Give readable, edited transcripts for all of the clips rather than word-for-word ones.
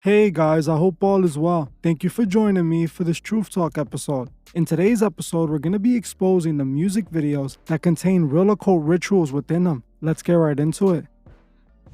Hey guys, I hope all is well. Thank you for joining me for this Truth Talk episode. In today's episode, we're going to be exposing the music videos that contain real occult rituals within them. Let's get right into it.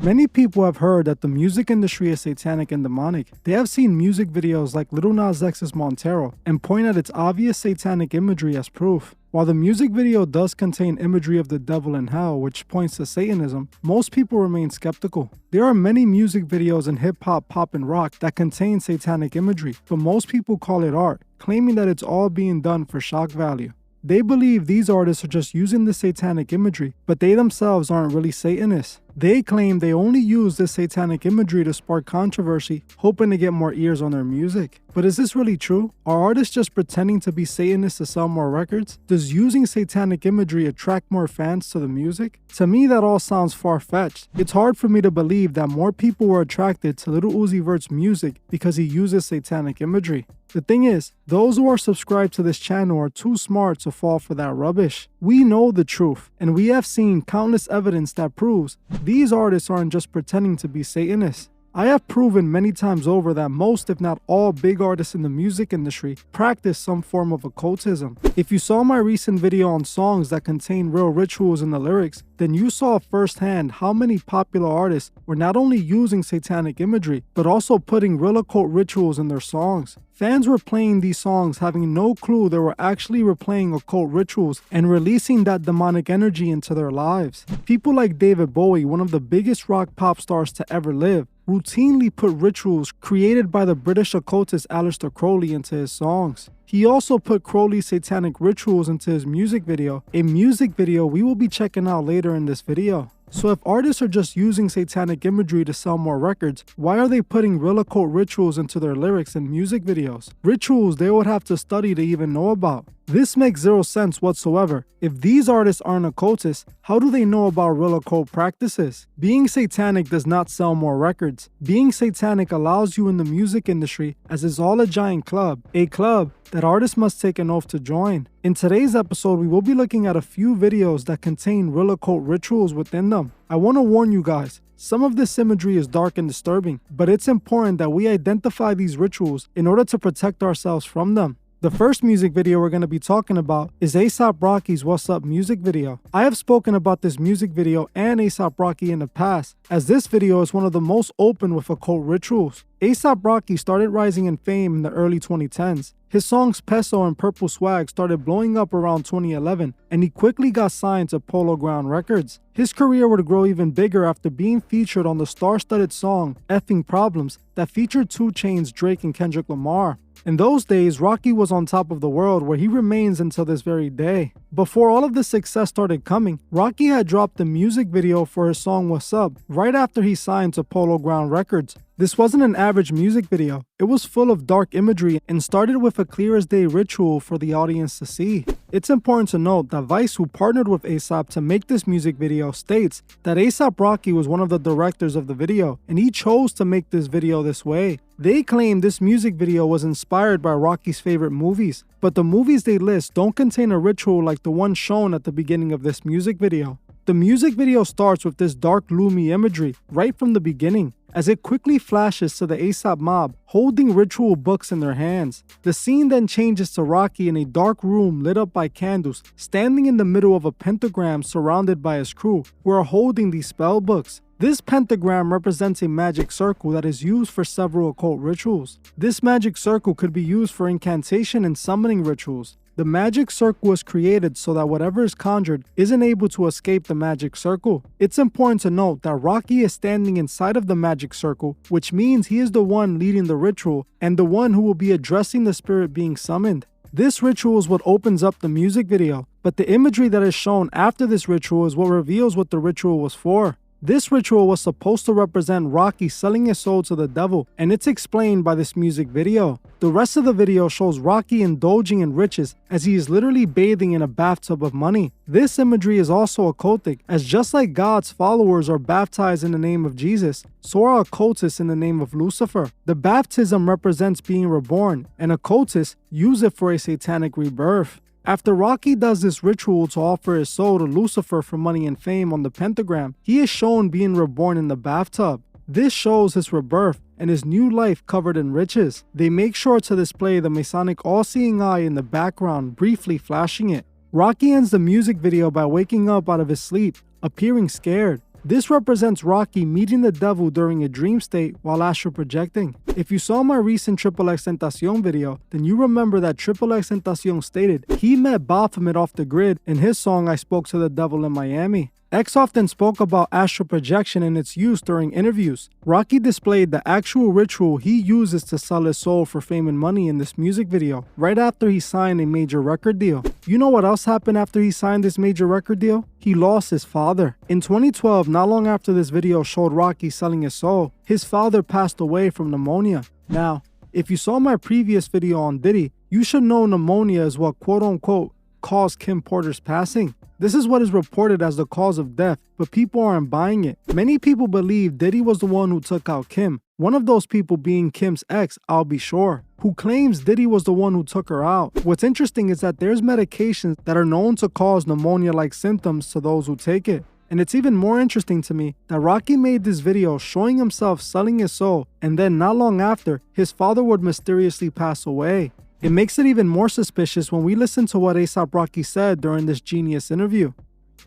Many people have heard that the music industry is satanic and demonic. They have seen music videos like Lil Nas X's Montero and point at its obvious satanic imagery as proof. While the music video does contain imagery of the devil and hell, which points to Satanism, most people remain skeptical. There are many music videos in hip-hop, pop, and rock that contain satanic imagery, but most people call it art, claiming that it's all being done for shock value. They believe these artists are just using the satanic imagery, but they themselves aren't really Satanists. They claim they only use this satanic imagery to spark controversy, hoping to get more ears on their music. But is this really true? Are artists just pretending to be Satanists to sell more records? Does using satanic imagery attract more fans to the music? To me, that all sounds far-fetched. It's hard for me to believe that more people were attracted to Lil Uzi Vert's music because he uses satanic imagery. The thing is, those who are subscribed to this channel are too smart to fall for that rubbish. We know the truth, and we have seen countless evidence that proves these artists aren't just pretending to be Satanists. I have proven many times over that most, if not all, big artists in the music industry practice some form of occultism. If you saw my recent video on songs that contain real rituals in the lyrics, then you saw firsthand how many popular artists were not only using satanic imagery, but also putting real occult rituals in their songs. Fans were playing these songs having no clue they were actually replaying occult rituals and releasing that demonic energy into their lives. People like David Bowie, one of the biggest rock pop stars to ever live, routinely put rituals created by the British occultist Aleister Crowley into his songs. He also put Crowley's satanic rituals into his music video, a music video we will be checking out later in this video. So if artists are just using satanic imagery to sell more records, why are they putting real occult rituals into their lyrics and music videos? Rituals they would have to study to even know about. This makes zero sense whatsoever. If these artists aren't occultists, how do they know about real occult practices? Being satanic does not sell more records. Being satanic allows you in the music industry as it's all a giant club, a club that artists must take an oath to join. In today's episode, we will be looking at a few videos that contain real occult rituals within them. I want to warn you guys, some of this imagery is dark and disturbing, but it's important that we identify these rituals in order to protect ourselves from them. The first music video we're going to be talking about is A$AP Rocky's What's Up music video. I have spoken about this music video and A$AP Rocky in the past, as this video is one of the most open with occult rituals. A$AP Rocky started rising in fame in the early 2010s. His songs Peso and Purple Swag started blowing up around 2011, and he quickly got signed to Polo Ground Records. His career would grow even bigger after being featured on the star-studded song Effing Problems that featured 2 Chainz, Drake, and Kendrick Lamar. In those days, Rocky was on top of the world, where he remains until this very day. Before all of this success started coming, Rocky had dropped the music video for his song What's Up right after he signed to Polo Ground Records. This wasn't an average music video. It was full of dark imagery and started with a clear as day ritual for the audience to see. It's important to note that Vice, who partnered with A$AP to make this music video, states that A$AP Rocky was one of the directors of the video, and he chose to make this video this way. They claim this music video was inspired by Rocky's favorite movies, but the movies they list don't contain a ritual like the one shown at the beginning of this music video. The music video starts with this dark gloomy imagery right from the beginning, as it quickly flashes to the A$AP mob holding ritual books in their hands. The scene then changes to Rocky in a dark room lit up by candles, standing in the middle of a pentagram surrounded by his crew, who are holding these spell books. This pentagram represents a magic circle that is used for several occult rituals. This magic circle could be used for incantation and summoning rituals. The magic circle was created so that whatever is conjured isn't able to escape the magic circle. It's important to note that Rocky is standing inside of the magic circle, which means he is the one leading the ritual and the one who will be addressing the spirit being summoned. This ritual is what opens up the music video, but the imagery that is shown after this ritual is what reveals what the ritual was for. This ritual was supposed to represent Rocky selling his soul to the devil, and it's explained by this music video. The rest of the video shows Rocky indulging in riches as he is literally bathing in a bathtub of money. This imagery is also occultic, as just like God's followers are baptized in the name of Jesus, so are occultists in the name of Lucifer. The baptism represents being reborn, and occultists use it for a satanic rebirth. After Rocky does this ritual to offer his soul to Lucifer for money and fame on the pentagram, he is shown being reborn in the bathtub. This shows his rebirth and his new life covered in riches. They make sure to display the Masonic all-seeing eye in the background, briefly flashing it. Rocky ends the music video by waking up out of his sleep, appearing scared. This represents Rocky meeting the devil during a dream state while astral projecting. If you saw my recent XXXTentacion video, then you remember that XXXTentacion stated he met Baphomet off the grid in his song I Spoke to the Devil in Miami. X often spoke about astral projection and its use during interviews. Rocky displayed the actual ritual he uses to sell his soul for fame and money in this music video, right after he signed a major record deal. You know what else happened after he signed this major record deal? He lost his father. In 2012, not long after this video showed Rocky selling his soul, his father passed away from pneumonia. Now, if you saw my previous video on Diddy, you should know pneumonia is what quote-unquote caused Kim Porter's passing. This is what is reported as the cause of death, but people aren't buying it. Many people believe Diddy was the one who took out Kim, one of those people being Kim's ex, I'll Be Sure, who claims Diddy was the one who took her out. What's interesting is that there's medications that are known to cause pneumonia-like symptoms to those who take it. And it's even more interesting to me that Rocky made this video showing himself selling his soul, and then not long after, his father would mysteriously pass away. It makes it even more suspicious when we listen to what A$AP Rocky said during this genius interview.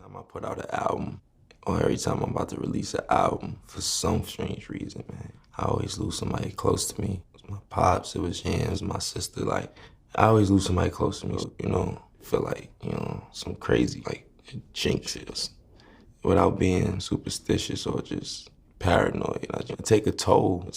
I'm gonna put out an album, or every time I'm about to release an album, for some strange reason, man, I always lose somebody close to me. It was my pops, it was Jams, my sister, like, I always lose somebody close to me, you know, feel like, you know, some crazy, like, jinxes, without being superstitious or just paranoid. I just take a toll.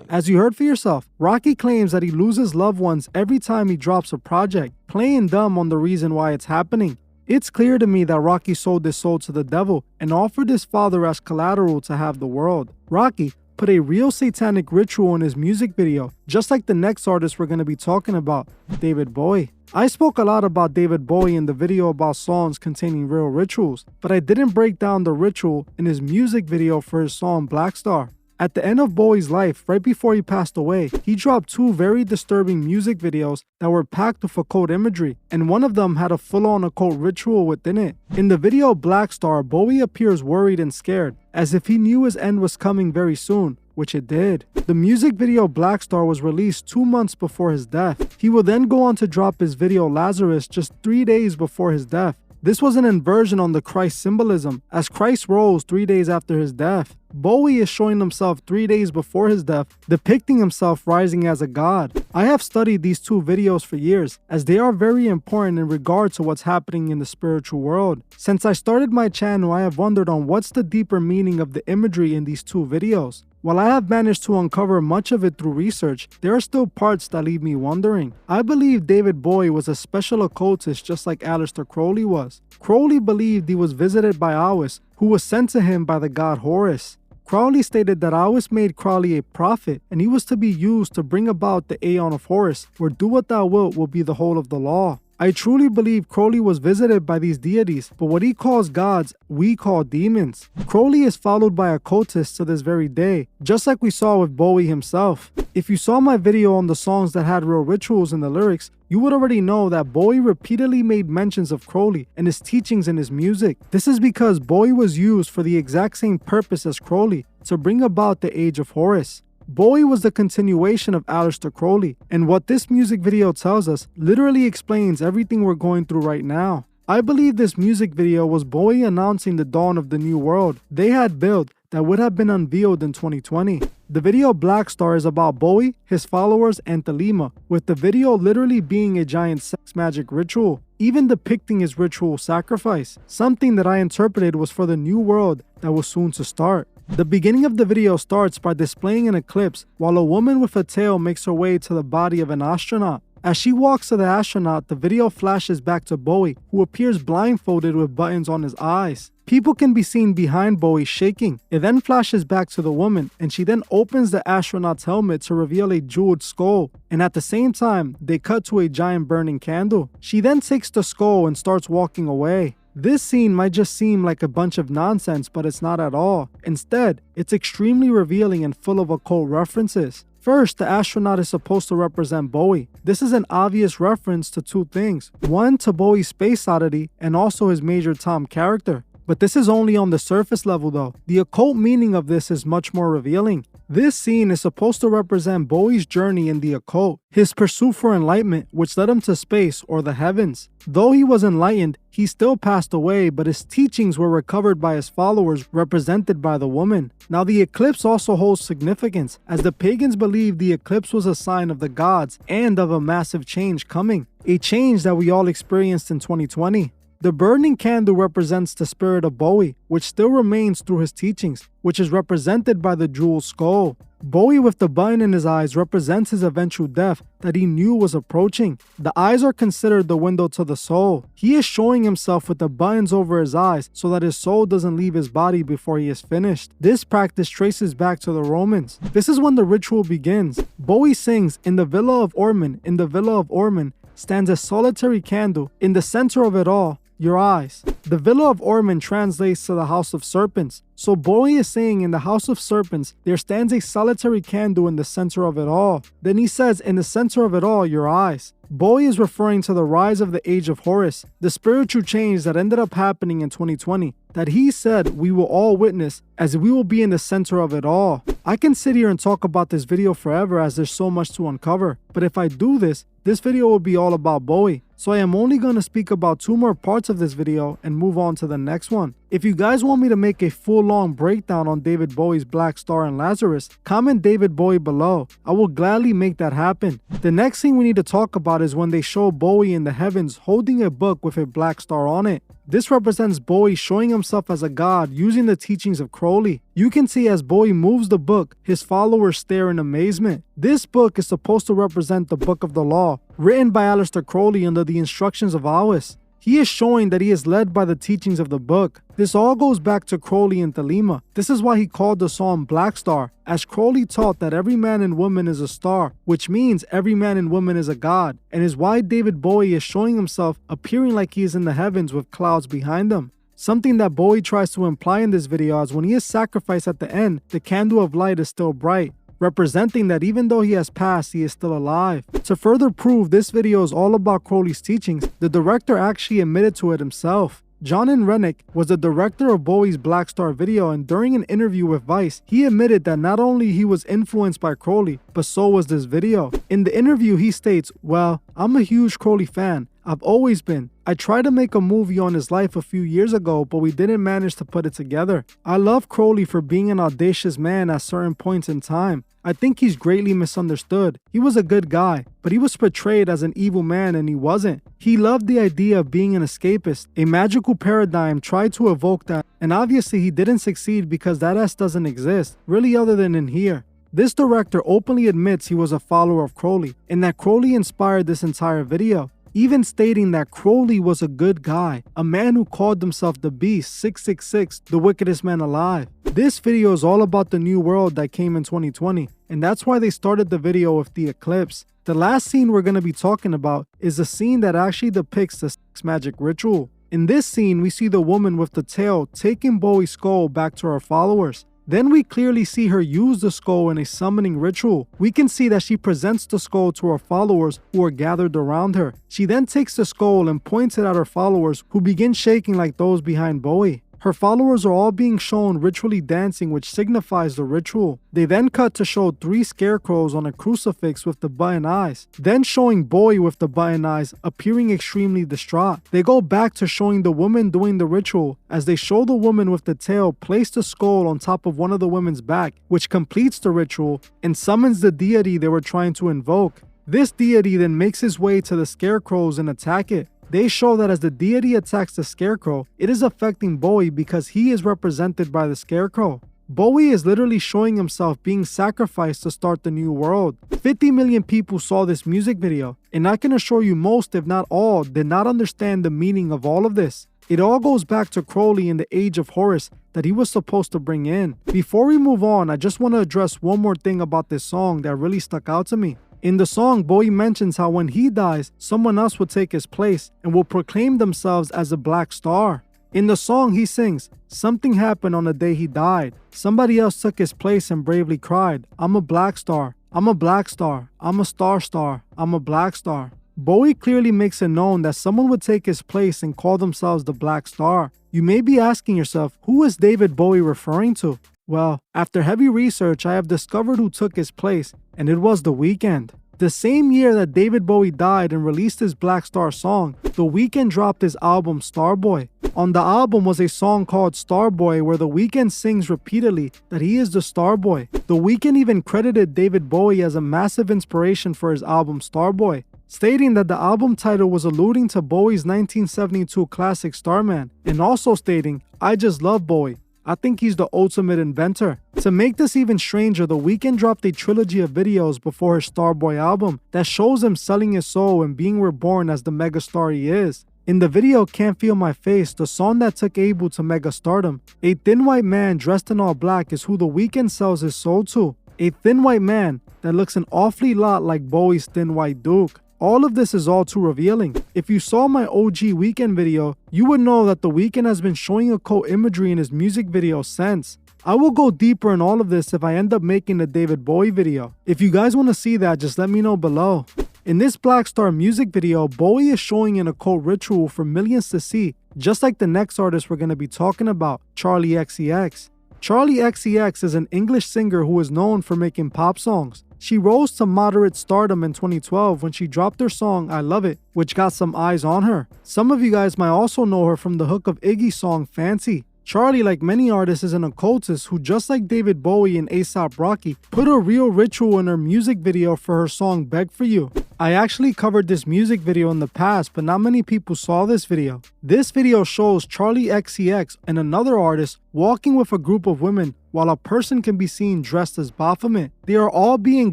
As you heard for yourself, Rocky claims that he loses loved ones every time he drops a project, playing dumb on the reason why it's happening. It's clear to me that Rocky sold his soul to the devil and offered his father as collateral to have the world. Rocky put a real satanic ritual in his music video, just like the next artist we're going to be talking about, David Bowie. I spoke a lot about David Bowie in the video about songs containing real rituals, but I didn't break down the ritual in his music video for his song Blackstar. At the end of Bowie's life, right before he passed away, he dropped two very disturbing music videos that were packed with occult imagery, and one of them had a full-on occult ritual within it. In the video Blackstar, Bowie appears worried and scared, as if he knew his end was coming very soon, which it did. The music video Blackstar was released 2 months before his death. He will then go on to drop his video Lazarus just 3 days before his death. This was an inversion on the Christ symbolism, as Christ rose 3 days after his death. Bowie is showing himself 3 days before his death, depicting himself rising as a god. I have studied these two videos for years, as they are very important in regard to what's happening in the spiritual world. Since I started my channel, I have wondered on what's the deeper meaning of the imagery in these two videos. While I have managed to uncover much of it through research, there are still parts that leave me wondering. I believe David Bowie was a special occultist just like Aleister Crowley was. Crowley believed he was visited by Awis, who was sent to him by the god Horus. Crowley stated that Awis made Crowley a prophet, and he was to be used to bring about the Aeon of Horus, where do what thou wilt will be the whole of the law. I truly believe Crowley was visited by these deities, but what he calls gods, we call demons. Crowley is followed by occultists to this very day, just like we saw with Bowie himself. If you saw my video on the songs that had real rituals in the lyrics, you would already know that Bowie repeatedly made mentions of Crowley and his teachings in his music. This is because Bowie was used for the exact same purpose as Crowley, to bring about the age of Horus. Bowie was the continuation of Aleister Crowley, and what this music video tells us literally explains everything we're going through right now. I believe this music video was Bowie announcing the dawn of the new world they had built that would have been unveiled in 2020. The video Blackstar is about Bowie, his followers, and Thelema, with the video literally being a giant sex magic ritual, even depicting his ritual sacrifice, something that I interpreted was for the new world that was soon to start. The beginning of the video starts by displaying an eclipse while a woman with a tail makes her way to the body of an astronaut. As she walks to the astronaut, the video flashes back to Bowie, who appears blindfolded with buttons on his eyes. People can be seen behind Bowie shaking. It then flashes back to the woman, and she then opens the astronaut's helmet to reveal a jeweled skull. And at the same time, they cut to a giant burning candle. She then takes the skull and starts walking away. This scene might just seem like a bunch of nonsense, but it's not at all. Instead, it's extremely revealing and full of occult references. First, the astronaut is supposed to represent Bowie. This is an obvious reference to two things. One, to Bowie's space oddity, and also his Major Tom character. But this is only on the surface level though. The occult meaning of this is much more revealing. This scene is supposed to represent Bowie's journey in the occult, his pursuit for enlightenment, which led him to space or the heavens. Though he was enlightened, he still passed away, but his teachings were recovered by his followers, represented by the woman. Now the eclipse also holds significance, as the pagans believed the eclipse was a sign of the gods and of a massive change coming, a change that we all experienced in 2020. The burning candle represents the spirit of Bowie, which still remains through his teachings, which is represented by the jeweled skull. Bowie with the button in his eyes represents his eventual death that he knew was approaching. The eyes are considered the window to the soul. He is showing himself with the buttons over his eyes so that his soul doesn't leave his body before he is finished. This practice traces back to the Romans. This is when the ritual begins. Bowie sings, "In the villa of Ormond, in the villa of Ormond, stands a solitary candle. In the center of it all, your eyes." The Villa of Ormond translates to the House of Serpents. So Bowie is saying, in the House of Serpents, there stands a solitary candle in the center of it all. Then he says, in the center of it all, your eyes. Bowie is referring to the rise of the Age of Horus, the spiritual change that ended up happening in 2020, that he said we will all witness, as we will be in the center of it all. I can sit here and talk about this video forever as there's so much to uncover, but if I do this video will be all about Bowie. So I am only going to speak about 2 more parts of this video and move on to the next one. If you guys want me to make a full-long breakdown on David Bowie's Blackstar and Lazarus, comment David Bowie below. I will gladly make that happen. The next thing we need to talk about is when they show Bowie in the heavens holding a book with a black star on it. This represents Bowie showing himself as a god using the teachings of Crowley. You can see as Bowie moves the book, his followers stare in amazement. This book is supposed to represent the Book of the Law, written by Aleister Crowley under the instructions of Awis. He is showing that he is led by the teachings of the book. This all goes back to Crowley and Thelema. This is why he called the song Blackstar, as Crowley taught that every man and woman is a star, which means every man and woman is a god, and is why David Bowie is showing himself appearing like he is in the heavens with clouds behind him. Something that Bowie tries to imply in this video is when he is sacrificed at the end, the candle of light is still bright, representing that even though he has passed, he is still alive. To further prove this video is all about Crowley's teachings, the director actually admitted to it himself. John Rennick was the director of Bowie's Blackstar video, and during an interview with Vice, he admitted that not only he was influenced by Crowley, but so was this video. In the interview, he states, "Well, I'm a huge Crowley fan. I've always been. I tried to make a movie on his life a few years ago, but we didn't manage to put it together. I love Crowley for being an audacious man at certain points in time. I think he's greatly misunderstood. He was a good guy, but he was portrayed as an evil man and he wasn't. He loved the idea of being an escapist. A magical paradigm tried to evoke that, and obviously he didn't succeed because that S doesn't exist, really other than in here." This director openly admits he was a follower of Crowley, and that Crowley inspired this entire video, even stating that Crowley was a good guy, a man who called himself the Beast 666, the wickedest man alive. This video is all about the new world that came in 2020, and that's why they started the video with the eclipse. The last scene we're going to be talking about is a scene that actually depicts the sex magic ritual. In this scene, we see the woman with the tail taking Bowie's skull back to her followers. Then we clearly see her use the skull in a summoning ritual. We can see that she presents the skull to her followers who are gathered around her. She then takes the skull and points it at her followers, who begin shaking like those behind Bowie. Her followers are all being shown ritually dancing, which signifies the ritual. They then cut to show 3 scarecrows on a crucifix with the button eyes, then showing Bowie with the button eyes appearing extremely distraught. They go back to showing the woman doing the ritual, as they show the woman with the tail place the skull on top of one of the women's back, which completes the ritual and summons the deity they were trying to invoke. This deity then makes his way to the scarecrows and attack it. They show that as the deity attacks the scarecrow, it is affecting Bowie because he is represented by the scarecrow. Bowie is literally showing himself being sacrificed to start the new world. 50 million people saw this music video, and I can assure you most, if not all, did not understand the meaning of all of this. It all goes back to Crowley in the Age of Horus that he was supposed to bring in. Before we move on, I just want to address one more thing about this song that really stuck out to me. In the song, Bowie mentions how when he dies, someone else will take his place and will proclaim themselves as a black star. In the song, he sings, "Something happened on the day he died. Somebody else took his place and bravely cried, 'I'm a black star. I'm a black star. I'm a star. I'm a black star.'" Bowie clearly makes it known that someone would take his place and call themselves the Black Star. You may be asking yourself, who is David Bowie referring to? Well, after heavy research, I have discovered who took his place, and it was The Weeknd. The same year that David Bowie died and released his Blackstar song, The Weeknd dropped his album Starboy. On the album was a song called Starboy where The Weeknd sings repeatedly that he is the Starboy. The Weeknd even credited David Bowie as a massive inspiration for his album Starboy, stating that the album title was alluding to Bowie's 1972 classic Starman, and also stating, "I just love Bowie. I think he's the ultimate inventor." To make this even stranger, The Weeknd dropped a trilogy of videos before his Starboy album that shows him selling his soul and being reborn as the megastar he is. In the video Can't Feel My Face, the song that took Abel to megastardom, a thin white man dressed in all black is who The Weeknd sells his soul to. A thin white man that looks an awfully lot like Bowie's Thin White Duke. All of this is all too revealing. If you saw my OG Weeknd video, you would know that The Weeknd has been showing occult imagery in his music videos since. I will go deeper in all of this if I end up making a David Bowie video. If you guys want to see that, just let me know below. In this Blackstar music video, Bowie is showing an occult ritual for millions to see, just like the next artist we're going to be talking about, Charli XCX. Charli XCX is an English singer who is known for making pop songs. She rose to moderate stardom in 2012 when she dropped her song I Love It, which got some eyes on her. Some of you guys might also know her from the hook of Iggy's song Fancy. Charli, like many artists, is an occultist who, just like David Bowie and A$AP Rocky, put a real ritual in her music video for her song Beg For You. I actually covered this music video in the past, but not many people saw this video. This video shows Charli XCX and another artist walking with a group of women while a person can be seen dressed as Baphomet. They are all being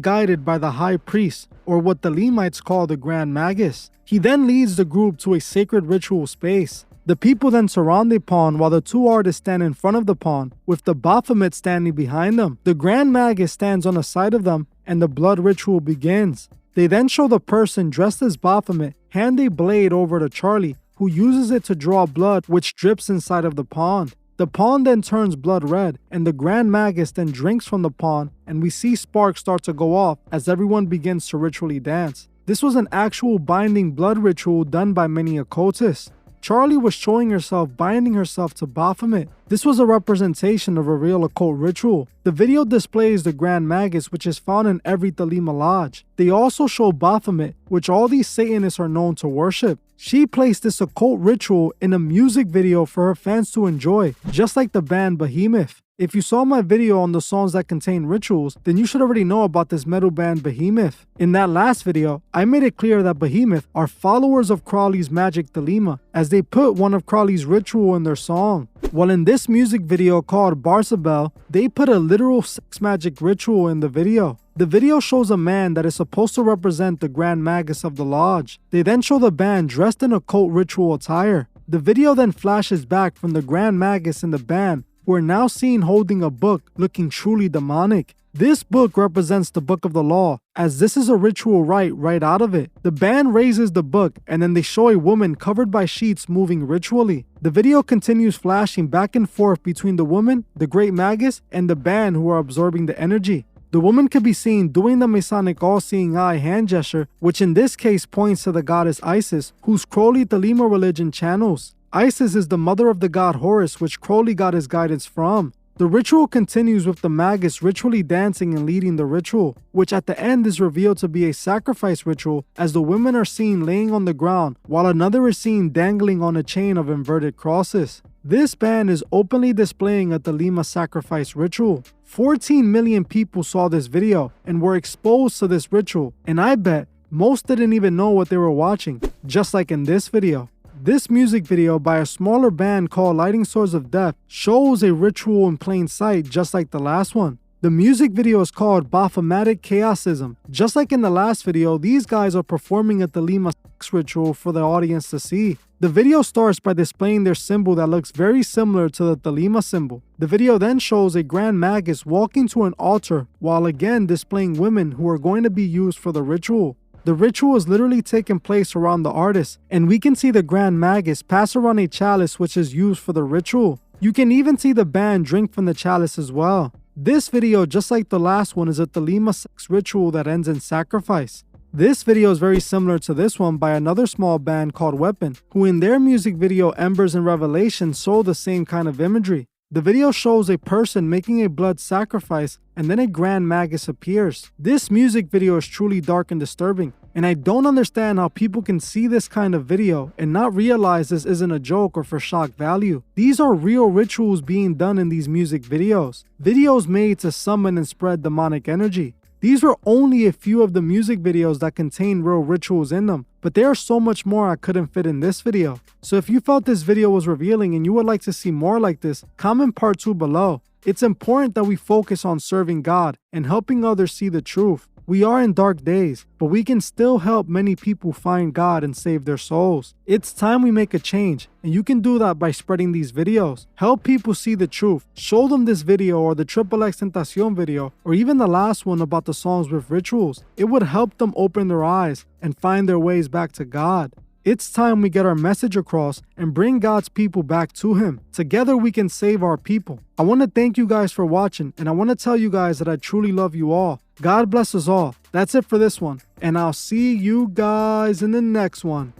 guided by the High Priest, or what the Lemites call the Grand Magus. He then leads the group to a sacred ritual space. The people then surround the pawn while the two artists stand in front of the pawn, with the Baphomet standing behind them. The Grand Magus stands on the side of them, and the blood ritual begins. They then show the person dressed as Baphomet hand a blade over to Charli, who uses it to draw blood which drips inside of the pawn. The pawn then turns blood red, and the Grand Magus then drinks from the pawn, and we see sparks start to go off as everyone begins to ritually dance. This was an actual binding blood ritual done by many occultists. Charli was showing herself binding herself to Baphomet. This was a representation of a real occult ritual. The video displays the Grand Magus, which is found in every Thelema lodge. They also show Baphomet, which all these Satanists are known to worship. She placed this occult ritual in a music video for her fans to enjoy, just like the band Behemoth. If you saw my video on the songs that contain rituals, then you should already know about this metal band Behemoth. In that last video, I made it clear that Behemoth are followers of Crowley's magic Thelema, as they put one of Crowley's ritual in their song. While in this music video called Barzabel, they put a literal sex magic ritual in the video. The video shows a man that is supposed to represent the Grand Magus of the lodge. They then show the band dressed in occult ritual attire. The video then flashes back from the Grand Magus and the band, who are now seen holding a book looking truly demonic. This book represents the Book of the Law, as this is a ritual rite right out of it. The band raises the book, and then they show a woman covered by sheets moving ritually. The video continues flashing back and forth between the woman, the Great Magus, and the band who are absorbing the energy. The woman could be seen doing the Masonic all-seeing eye hand gesture, which in this case points to the goddess Isis, whose Crowley Thelema religion channels. Isis is the mother of the god Horus, which Crowley got his guidance from. The ritual continues with the Magus ritually dancing and leading the ritual, which at the end is revealed to be a sacrifice ritual, as the women are seen laying on the ground, while another is seen dangling on a chain of inverted crosses. This band is openly displaying a Thelema sacrifice ritual. 14 million people saw this video and were exposed to this ritual, and I bet most didn't even know what they were watching, just like in this video. This music video by a smaller band called Lighting Swords of Death shows a ritual in plain sight, just like the last one. The music video is called Baphomatic Chaosism. Just like in the last video, these guys are performing a Thelema sex ritual for the audience to see. The video starts by displaying their symbol that looks very similar to the Thelema symbol. The video then shows a Grand Magus walking to an altar while again displaying women who are going to be used for the ritual. The ritual is literally taking place around the artist, and we can see the Grand Magus pass around a chalice which is used for the ritual. You can even see the band drink from the chalice as well. This video, just like the last one, is a Thelema sex ritual that ends in sacrifice. This video is very similar to this one by another small band called Weapon, who in their music video Embers and Revelation show the same kind of imagery. The video shows a person making a blood sacrifice and then a grand magus appears. This music video is truly dark and disturbing, and I don't understand how people can see this kind of video and not realize this isn't a joke or for shock value. These are real rituals being done in these music videos. Videos made to summon and spread demonic energy. These were only a few of the music videos that contain real rituals in them, but there are so much more I couldn't fit in this video. So if you felt this video was revealing and you would like to see more like this, comment part 2 below. It's important that we focus on serving God and helping others see the truth. We are in dark days, but we can still help many people find God and save their souls. It's time we make a change, and you can do that by spreading these videos. Help people see the truth. Show them this video or the XXX Tentacion video, or even the last one about the songs with rituals. It would help them open their eyes and find their ways back to God. It's time we get our message across and bring God's people back to Him. Together we can save our people. I want to thank you guys for watching, and I want to tell you guys that I truly love you all. God bless us all. That's it for this one, and I'll see you guys in the next one.